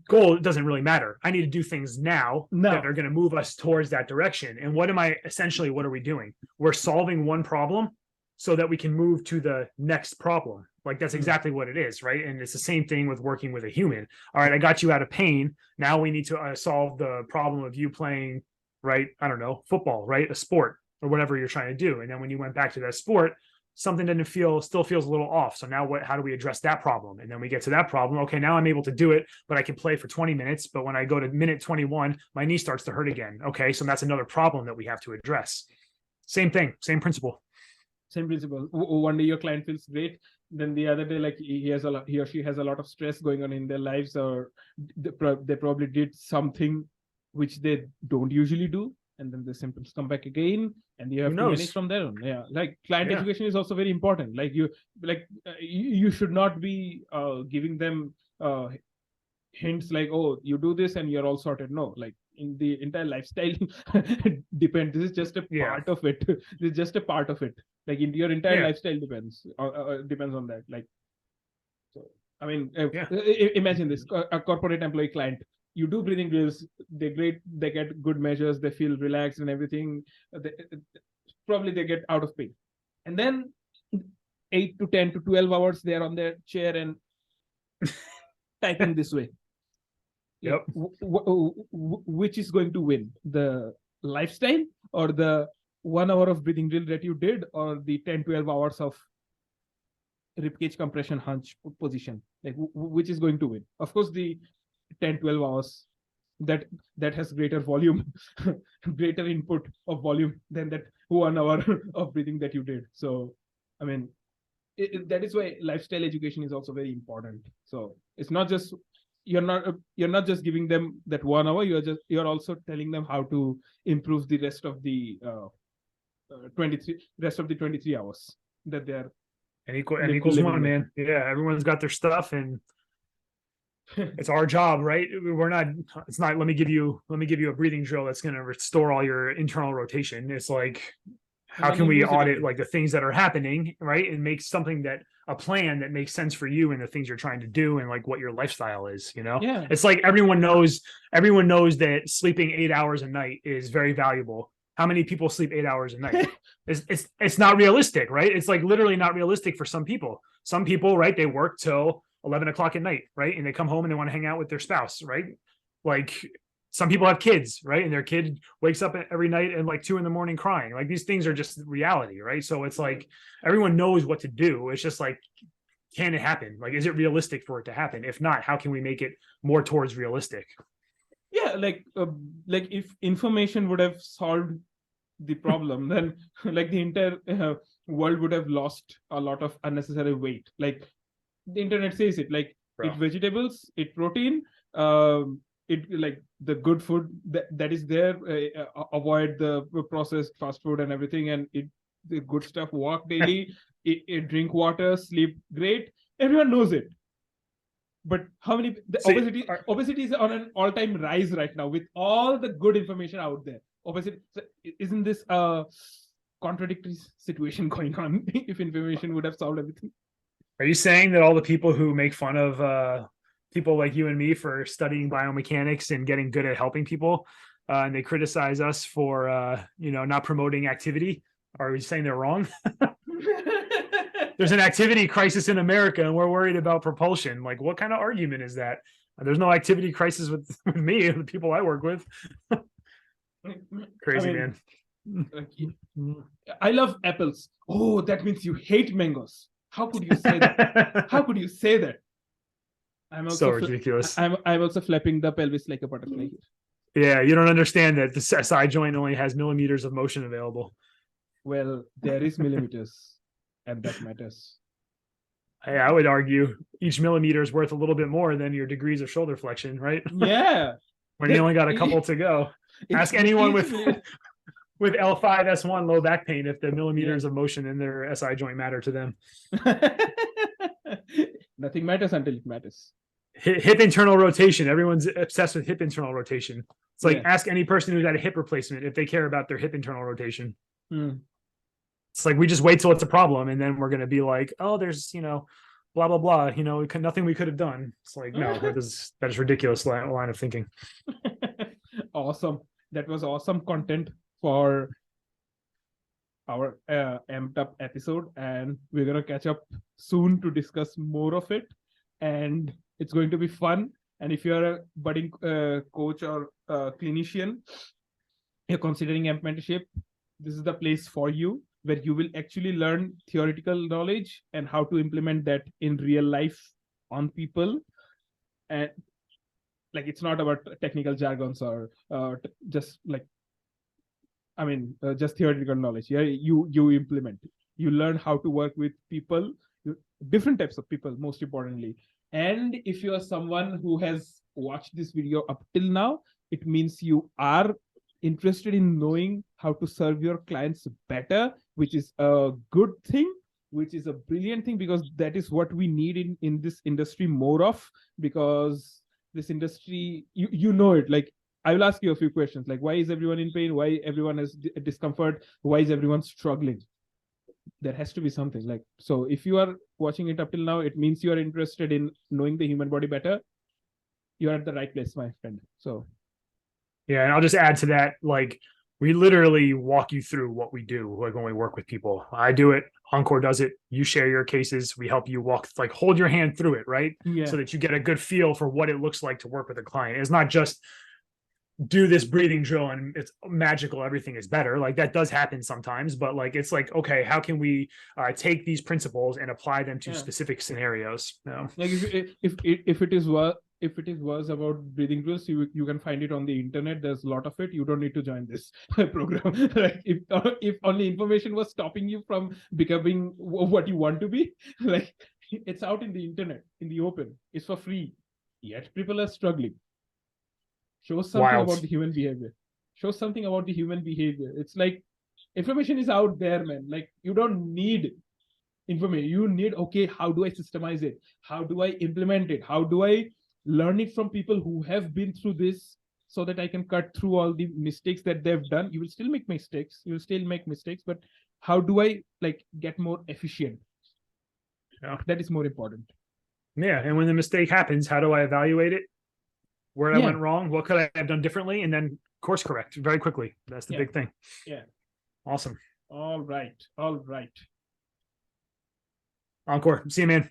Goal doesn't really matter. I need to do things now that are going to move us towards that direction. And what are we doing? We're solving one problem so that we can move to the next problem. Like, that's exactly what it is, right? And it's the same thing with working with a human. All right, I got you out of pain. Now we need to solve the problem of you playing, right? I don't know, football, right? A sport or whatever you're trying to do. And then when you went back to that sport, something still feels a little off. So now how do we address that problem? And then we get to that problem. Okay, now I'm able to do it, but I can play for 20 minutes. But when I go to minute 21, my knee starts to hurt again. Okay, so that's another problem that we have to address. Same thing, same principle. Same principle. One day your client feels great, then the other day, like, he or she has a lot of stress going on in their lives, or they probably did something which they don't usually do, and then the symptoms come back again, and you have to manage from there on. Yeah, like, client education is also very important. Like, you should not be giving them hints like, oh, you do this and you're all sorted. No, like, in the entire lifestyle depends. This is just a part of it. This is just a part of it. Like, in your entire lifestyle depends on that. Like, so I mean, imagine this: a corporate employee client. You do breathing drills. They get good measures. They feel relaxed and everything. Probably they get out of pain, and then 8 to 10 to 12 hours they are on their chair and typing this way. Yep. Which is going to win, the lifestyle or the 1 hour of breathing drill that you did, or the 10-12 hours of ribcage compression hunch position? Like, which is going to win? Of course, the 10-12 hours that has greater volume, greater input of volume than that 1 hour of breathing that you did. So, I mean, that is why lifestyle education is also very important. So it's not just, you're not just giving them that 1 hour. You're also telling them how to improve the rest of the 23 hours that they are. And equals one, man. Yeah, everyone's got their stuff, and it's our job, right? It's not, let me give you a breathing drill that's going to restore all your internal rotation. It's like, how can we audit like the things that are happening, right? And make something a plan that makes sense for you and the things you're trying to do and like what your lifestyle is, Yeah. It's like everyone knows that sleeping 8 hours a night is very valuable. How many people sleep 8 hours a night? It's not realistic, right? It's like literally not realistic for some people. Some people, right, they work till 11 o'clock at night, right? And they come home and they want to hang out with their spouse, right? Like, some people have kids, right? And their kid wakes up every night at like 2 a.m. crying. Like, these things are just reality, right? So it's like, everyone knows what to do. It's just like, can it happen? Like, is it realistic for it to happen? If not, how can we make it more towards realistic? Yeah, like if information would have solved the problem, then like the entire world would have lost a lot of unnecessary weight. Like, the internet says it, like, eat vegetables, eat protein, it, like, the good food that is there, avoid the processed fast food and everything, and eat the good stuff, walk daily, drink water, sleep great. Everyone knows it. But how many, obesity is on an all-time rise right now with all the good information out there. Obesity, so isn't this a contradictory situation going on? If information would have solved everything. Are you saying that all the people who make fun of people like you and me for studying biomechanics and getting good at helping people, and they criticize us for not promoting activity, are you saying they're wrong? There's an activity crisis in America and we're worried about propulsion. Like, what kind of argument is that? There's no activity crisis with me and the people I work with. Crazy, man. Like, I love apples. Oh, that means you hate mangoes. How could you say that? How could you say that? I'm also So ridiculous. I'm also flapping the pelvis like a butterfly here. Yeah, you don't understand that the SI joint only has millimeters of motion available. Well, there is millimeters, and that matters. Hey, I would argue each millimeter is worth a little bit more than your degrees of shoulder flexion, right? Yeah. When you only got a couple to go. Ask anyone with with L5 S1 low back pain if the millimeters of motion in their SI joint matter to them. Nothing matters until it matters. Hip internal rotation. Everyone's obsessed with hip internal rotation. It's like ask any person who's had a hip replacement if they care about their hip internal rotation. It's like we just wait till it's a problem and then we're going to be like, oh, there's, blah, blah, blah, nothing we could have done. It's like, no, that is ridiculous line of thinking. Awesome. That was awesome content for our amped up episode, and we're going to catch up soon to discuss more of it, and it's going to be fun. And if you're a budding coach or clinician, you're considering amp mentorship, this is the place for you, where you will actually learn theoretical knowledge and how to implement that in real life on people. And like, it's not about technical jargons or just theoretical knowledge. Yeah, you implement. You learn how to work with people, different types of people, most importantly. And if you are someone who has watched this video up till now, it means you are interested in knowing how to serve your clients better, which is a good thing, which is a brilliant thing, because that is what we need in this industry more of, because this industry, you know it, like, I will ask you a few questions, like, why is everyone in pain? Why everyone has discomfort? Why is everyone struggling? There has to be something. Like, so if you are watching it up till now, it means you are interested in knowing the human body better. You're at the right place, my friend. So yeah, and I'll just add to that, like, we literally walk you through what we do, like when we work with people. I do it, Ankoor does it, you share your cases, we help you walk, like, hold your hand through it, right? Yeah. So that you get a good feel for what it looks like to work with a client. It's not just do this breathing drill and it's magical, everything is better. Like, that does happen sometimes, but like, it's like, okay, how can we take these principles and apply them to specific scenarios? Like, if it was about breathing drills, you can find it on the internet. There's a lot of it. You don't need to join this program. Like, if only information was stopping you from becoming what you want to be, like, it's out in the internet, in the open. It's for free. Yet people are struggling. Show something about the human behavior. Show something about the human behavior. It's like, information is out there, man. Like, you don't need information. You need, okay, how do I systemize it? How do I implement it? How do I learn it from people who have been through this, so that I can cut through all the mistakes that they've done? You will still make mistakes. You will still make mistakes, but how do I, like, get more efficient? That is more important. Yeah. And when the mistake happens, how do I evaluate it? Where I went wrong? What could I have done differently? And then course correct very quickly. That's the big thing. Yeah. Awesome. All right. Ankoor, see you, man.